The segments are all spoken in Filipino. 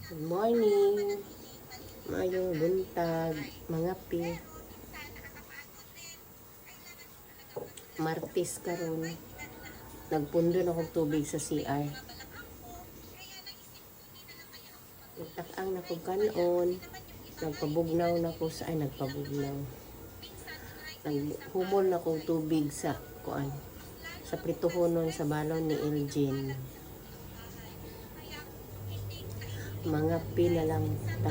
Good morning, mayong buntag, mga pi. Martis karon. Nagpundo na kong tubig sa CR. Nagtakang na kong kanon. Nagpabugnaw na ko sa nagpabugnaw. Naghumol na kong tubig sa kuan. Sa prituhonon sa balon ni Elgin. Mga pi na lang ta.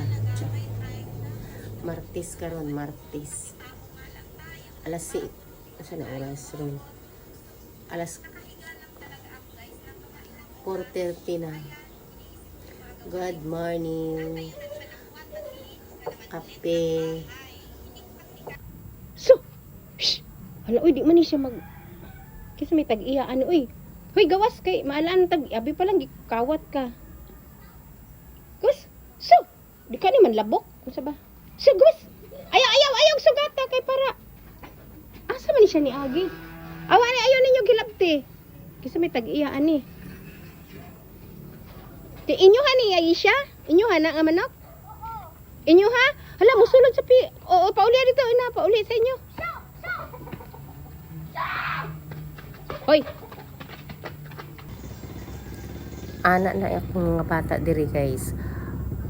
Martis karon, Martis. Alas 6. Asa na oras ron? Alas 4:30 na. Good morning. Kape. So, shh! Hala, uy, di man ni siya Kasi may tag-iya, uy. Hoy, gawas kay, maalaan tag, abi pa lang, kawat ka. Gawas, so! Di ka ni man labok, kung ba? So, gawas! Ayaw, sugata kay para. Asa man ni siya ni Agi? Awa ni, ayaw ninyo gilabti. Kasi may tag-iya, Ti inyo ha ni Aisha? Inyo ha na nga manok? Inyo ha? Hala, musulod sa pi. Oo, pauli dito, pauli sa inyo. Hoy. Ana na akong mga bata diri guys.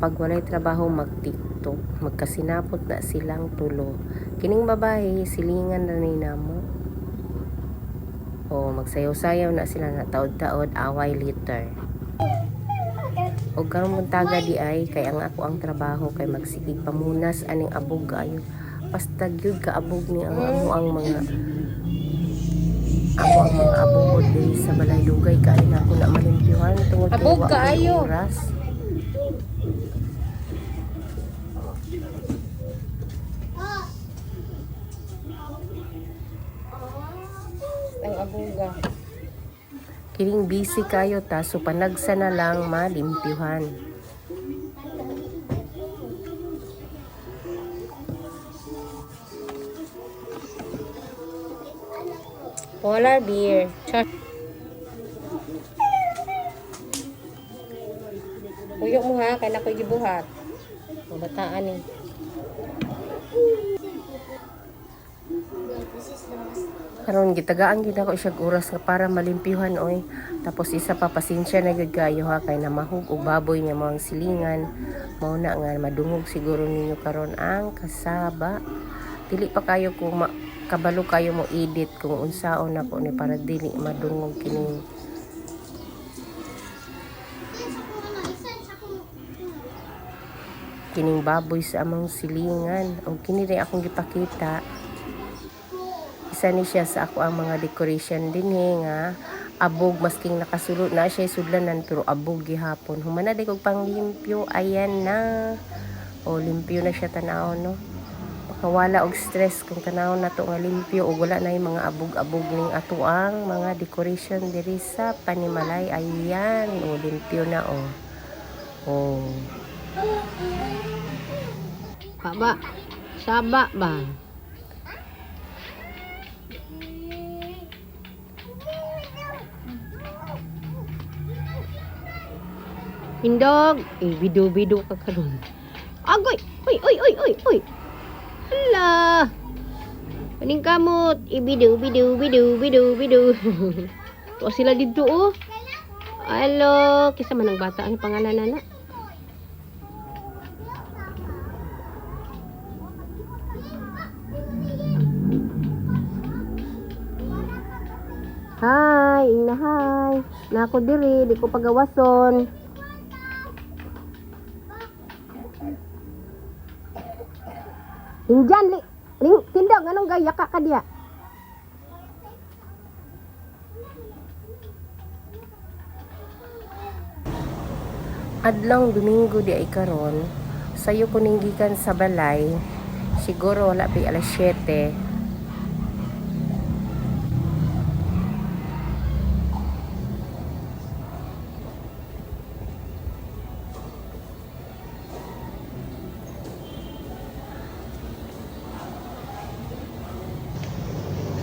Pag walay trabaho mag-TikTok, magkasinapot na silang tulo. Kining babae silingan na ni namo. O magsayaw-sayaw na sila na taod-taod away later. O karon muntaga di ay kay ang ako ang trabaho kay magsigig pamunas aning abog ayo. Basta gyud ka abog ni ang mga ako ang mga abog diri sa balay dugay kay na ako na malimpyuhan tungod kay Abog wa kaayo. oras. Ang abuga. Kining busy kayo ta so panagsa na lang malimpyuhan. Polar beer. Puyo mo ha, kaya na ko'y gibuhat. Mabataan eh. Karon gitagaan gyud ako siya oras nga para malimpyuhan oy. Tapos isa pa pasensya na gyud kayo ha kay namahug og baboy nga mga silingan. Mao na nga madungog siguro ninyo karon ang kasaba. Dili pa kayo kung kabalo kayo mo edit kung unsaon na po ni para dili madungog kining baboy sa among silingan. O kini rin akong gipakita. Isa ni siya sa ako ang mga decoration dinhi nga abog masking nakasulod na siya sudlanan pero abog gihapon. Humana day kog panglimpyo, ayan na. O limpyo na siya tanaw no. Makawala og stress kung tanaw na to nga limpyo o wala na yung mga abog-abog ning ato ang mga decoration diri sa Panimalay. Ayan, o limpyo na o. O. Baba. Saba ba? Hindog. Bido-bido ka karon. Agoy! Uy! Hala! Paning kamot. Bido. Tuwa sila dito oh. Alo. Kisa man ang bata. Ano pangalan na? Hi, hi. Nako diri, di ko pagawason. Injan tindog anong gaya ka diya? Adlong Domingo di ay karon, sayo ko ninggikan sa balay. Siguro wala pa alas 7.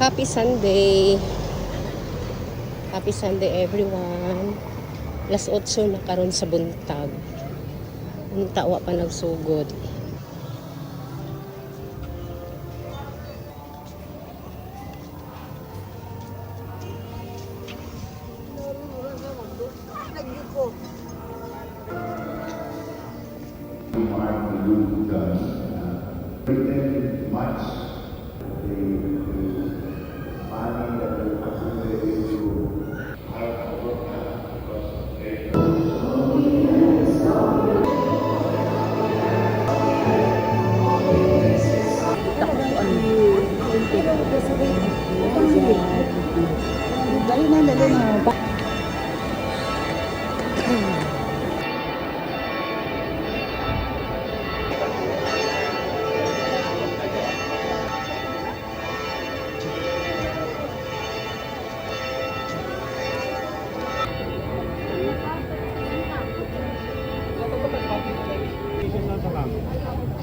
Happy Sunday. Happy Sunday everyone. Alas 8 na karon sa buntag. Tawa pa nagsugod.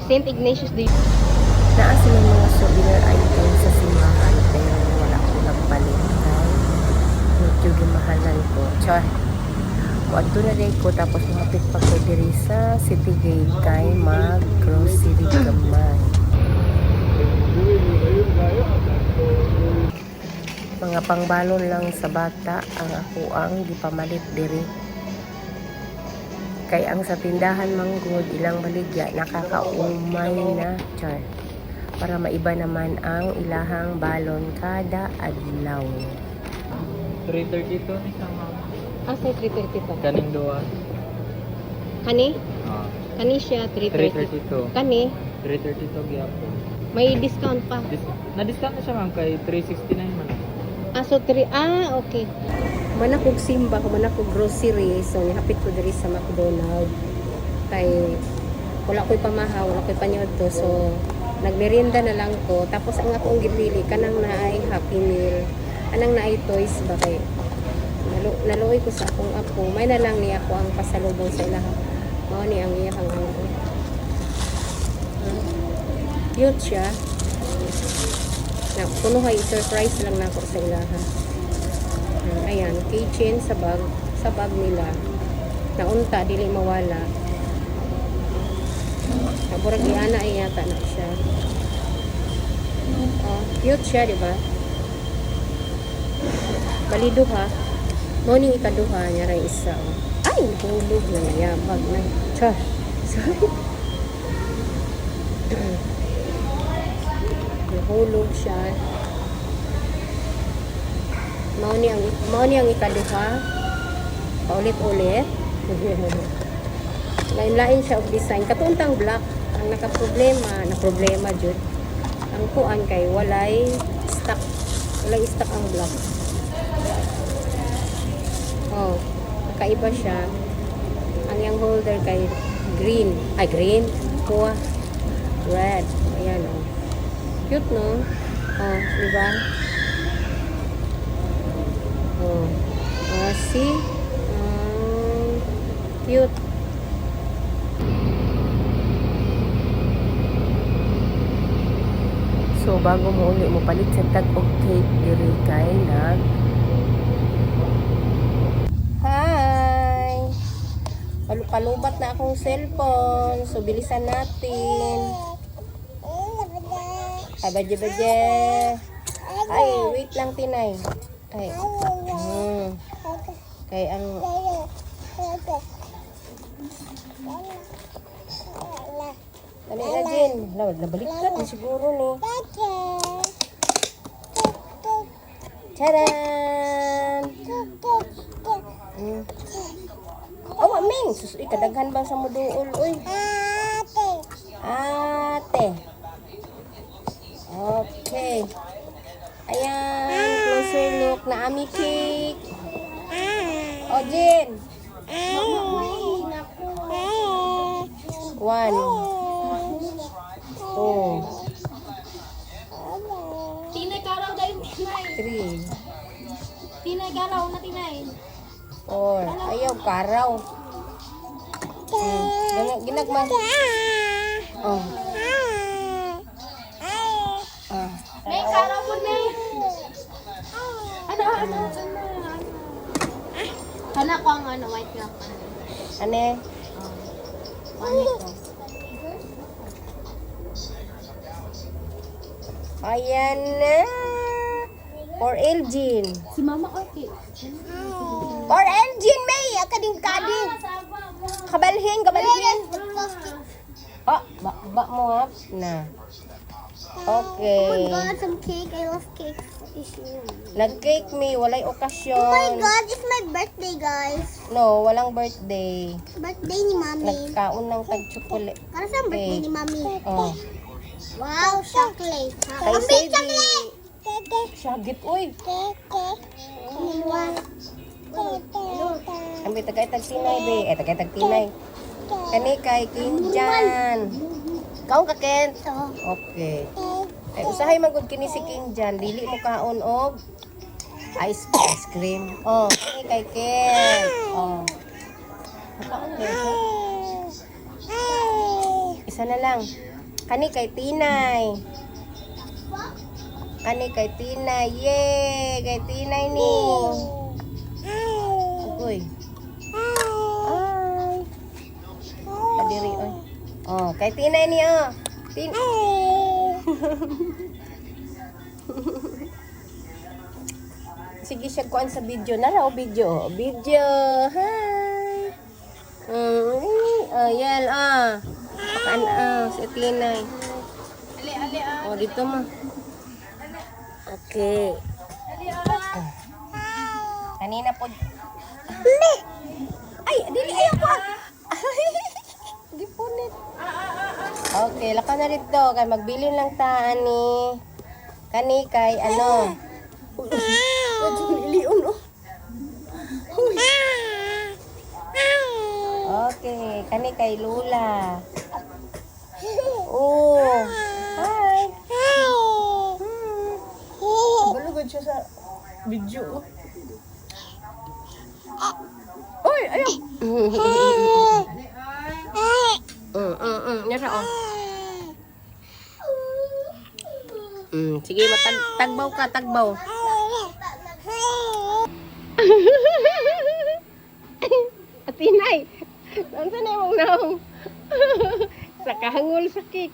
St. Ignatius Day. Naa sila mga souvenir item sa simbahan pero wala ko nagpalit kay medyo gimahalan ko. Char. Wadto na din ko tapos mapit pa ko diri sa City Gate kay mag-grocery gamay. Mga pangbalon lang sa bata ang ako ang gipamalit diri. Kay ang sa tindahan manggod ilang baligya nakakaumay na char para maiba naman ang ilahang balon kada adlaw. 332 ni sama. Asa 330 pa? Kaning duwa. Kani? Ah, Kani siya 330. 332. Kani? 332 gyapon. May discount pa. Na-discount na siya ma'am kay 369 man. Okay. Manakog simba, manakog grocery, so nihapit ko diri sa McDonald's. Kay wala ko'y pamahaw, wala ko'y panyodto, so nagmerienda na lang ko. Tapos ang akong gipili kanang naay Happy Meal, anang naay toys ba kay naluoy ko sa akong apo. May na lang niya ako ang pasalubong sa ilaha. Mao ni ang iyang ano. Cute siya. Na kuno hay surprise lang nako sa ilaha. Ayan, keychain sa bag nila. Naunta, dili mawala. Naburag iana ay yata na siya. Oh, cute siya, di ba? Balido ha. Morning ikaduha niya rin isa. Oh. Ay, hulog na nayabag na. Char. Sorry. Hulog siya. Mao ni ang ikaduha. Paulit-ulit. Lain-lain siya og design. Katuntang black ang na problema jud. Ang kuan kay walay stock. Walay stock ang black. Oh, kakaiba siya. Ang yang holder kay green. Ay, green. Kuha. Red. Ayan oh. Cute no? Oh, di ba? Oh. See? Cute. So, bago mo uli mo palit sa tag og cake diri kay nag Hi! Palupat na akong cellphone. So, bilisan natin. Ay, badye. Ay, wait lang, Tinay. Ay. Kay ang dali na din. Nabaliktad na siguro ni. Tadaan! Oh, aming! Susuy, kadaghan ba sa muduol? Uy. Ate. Okay. Ayan, closer look na ami cake. O, Jen. 1 2 Tinay karaw dahil tinay. 3 Tinay karaw na tinay. 4 Ayaw, karaw. Ginagman. Oh. May karaw po na. Ano? Kana ko ang white nga pa. Ane? Ayan na. For Elgin. Si Mama okay. For Elgin, May. Kading-kading. Kabalhin. Oh, ba mo up na. Okay. Some cake. I love cake. Nag-cake me, walay Oh my okasyon. God, it's my birthday, guys. No, walang birthday. Birthday ni Mami. Nagkaon ng tag-chocolate. Para sa birthday ni Mami. Oh. Wow, chocolate. Kay Sadie. Syagit, uy. Ambi, tagay-tag tinay, be. Tagay-tag tinay. Kani kay Kinjan. Kaon ka, Ken? Okay. Ay, usahay magud kini si Kinjan. Dili mo kaon og ice cream. Oh, kani kay Ken. Oh. Kaon din siya. Isa na lang. Kani kay Tinay. Kani kay Tinay. Yay! Kay Tinay ni. Uy. Ay. Kadiri, oy. Oh, kay Tinay ni, oh. Sige siya kuan sa video na raw video. Video. Hi. Ayan Pakaan si Tinay. Oh, dito mo. Okay. Kanina po. Ay, dili ayaw ko. Gipunit. Okay, laka na rito. Kay magbilin lang ta ani. Kani kay ano. Liun oh. Okay, kani kay Lula. Oh. Hi. Balugod siya sa video. Oy, ayaw. Nyara oh. Sige, tagbaw ka, tagbaw. Atinay. Saan sa na mong naong? Sa kahangol sa cake.